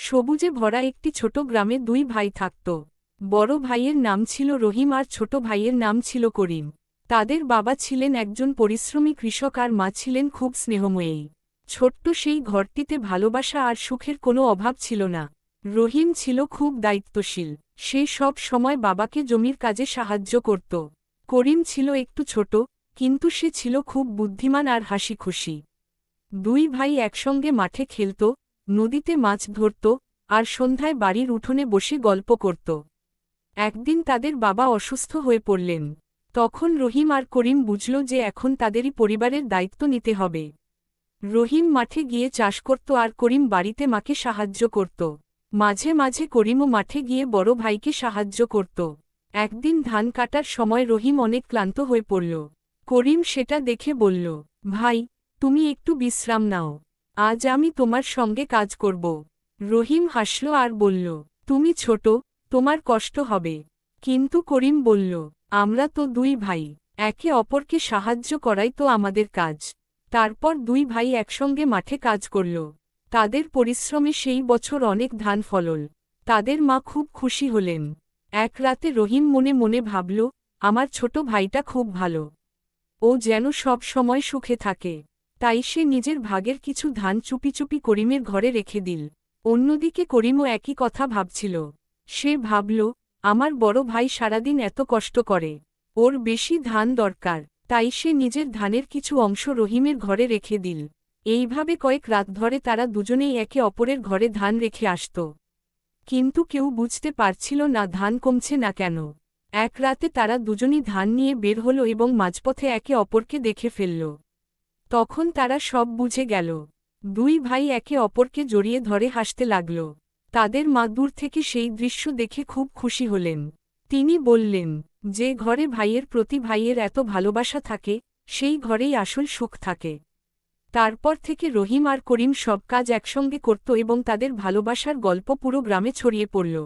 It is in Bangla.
সবুজে ভরা একটি ছোট গ্রামে দুই ভাই থাকত। বড় ভাইয়ের নাম ছিল রহিম আর ছোট ভাইয়ের নাম ছিল করিম। তাদের বাবা ছিলেন একজন পরিশ্রমী কৃষক আর মা ছিলেন খুব স্নেহময়ী। ছোট্ট সেই ঘরটিতে ভালোবাসা আর সুখের কোনো অভাব ছিল না। রহিম ছিল খুব দায়িত্বশীল। সে সব সময় বাবাকে জমির কাজে সাহায্য করত। করিম ছিল একটু ছোট, কিন্তু সে ছিল খুব বুদ্ধিমান আর হাসিখুশি। দুই ভাই একসঙ্গে মাঠে খেলত, নদীতে মাছ ধরত, আর সন্ধ্যায় বাড়ির উঠোনে বসে গল্প করত। একদিন তাদের বাবা অসুস্থ হয়ে পড়লেন। তখন রহিম আর করিম বুঝল যে এখন তাদেরই পরিবারের দায়িত্ব নিতে হবে। রহিম মাঠে গিয়ে চাষ করত আর করিম বাড়িতে মাকে সাহায্য করত। মাঝে মাঝে করিমও মাঠে গিয়ে বড় ভাইকে সাহায্য করত। একদিন ধান কাটার সময় রহিম অনেক ক্লান্ত হয়ে পড়ল। করিম সেটা দেখে বলল, ভাই, তুমি একটু বিশ্রাম নাও। আজ আমি তোমার সঙ্গে কাজ করব। রহিম হাসল আর বলল, তুমি ছোট, তোমার কষ্ট হবে। কিন্তু করিম বলল, আমরা তো দুই ভাই, একে অপরকে সাহায্য করাই তো আমাদের কাজ। তারপর দুই ভাই একসঙ্গে মাঠে কাজ করল। তাদের পরিশ্রমে সেই বছর অনেক ধান ফলল। তাদের মা খুব খুশি হলেন। এক রাতে রহিম মনে মনে ভাবল, আমার ছোট ভাইটা খুব ভালো। ও যেন সব সময় সুখে থাকে। তাই সে নিজের ভাগের কিছু ধান চুপি চুপি করিমের ঘরে রেখে দিল। অন্যদিকে করিমও একই কথা ভাবছিল। সে ভাবল, আমার বড় ভাই সারাদিন এত কষ্ট করে, ওর বেশি ধান দরকার। তাই সে নিজের ধানের কিছু অংশ রহিমের ঘরে রেখে দিল। এইভাবে কয়েক রাত ধরে তারা দুজনেই একে অপরের ঘরে ধান রেখে আসত। কিন্তু কেউ বুঝতে পারছিল না ধান কমছে না কেন। এক রাতে তারা দুজনই ধান নিয়ে বের হল এবং মাঝপথে একে অপরকে দেখে ফেলল। তখন তারা সব বুঝে গেল। দুই ভাই একে অপরকে জড়িয়ে ধরে হাসতে লাগল। তাদের মা দূর থেকে সেই দৃশ্য দেখে খুব খুশি হলেন। তিনি বললেন, যে ঘরে ভাইয়ের প্রতি ভাইয়ের এত ভালোবাসা থাকে, সেই ঘরেই আসল সুখ থাকে। তারপর থেকে রহিম আর করিম সব কাজ একসঙ্গে করত এবং তাদের ভালোবাসার গল্প পুরো গ্রামে ছড়িয়ে পড়ল।